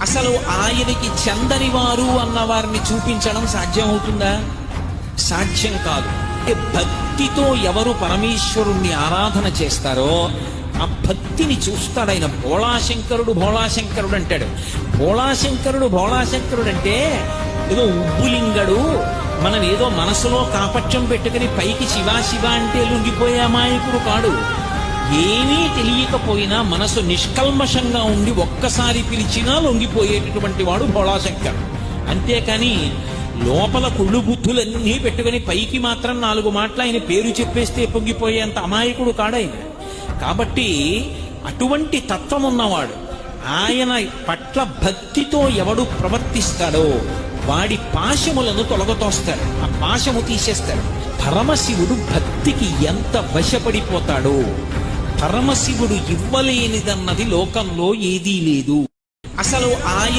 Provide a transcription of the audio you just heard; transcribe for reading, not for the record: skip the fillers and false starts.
అసలు ఆయనకి చెందని వారు అన్న వారిని చూపించడం సాధ్యం అవుతుందా? సాధ్యం కాదు. భక్తితో ఎవరు పరమేశ్వరుణ్ణి ఆరాధన చేస్తారో ఆ భక్తిని చూస్తాడు ఆయన. భోళాశంకరుడు భోళాశంకరుడు అంటాడు. భోళాశంకరుడు అంటే ఏదో ఉబ్బులింగడు, మనం ఏదో మనసులో కాపట్యం పెట్టుకుని పైకి శివా శివ అంటే లొంగిపోయే అమాయకుడు కాడు. ఏమీ తెలియకపోయినా మనసు నిష్కల్మషంగా ఉండి ఒక్కసారి పిలిచినా లొంగిపోయేటటువంటి వాడు భోళాశంకరుడు. అంతేకాని లోపల కుళ్ళు బుద్ధులన్నీ పెట్టుకుని పైకి మాత్రం 4 మాటలు ఆయన పేరు చెప్పేస్తే పొంగిపోయేంత అమాయకుడు కాడాయన. కాబట్టి అటువంటి తత్వం ఉన్నవాడు. ఆయన పట్ల భక్తితో ఎవడు ప్రవర్తిస్తాడో వాడి పాశములను తొలగతోస్తాడు, ఆ పాశము తీసేస్తాడు. పరమశివుడు భక్తికి ఎంత వశపడిపోతాడో, పరమశివుడు ఇవ్వలేనిదన్నది లోకంలో ఏదీ లేదు. అసలు ఆయన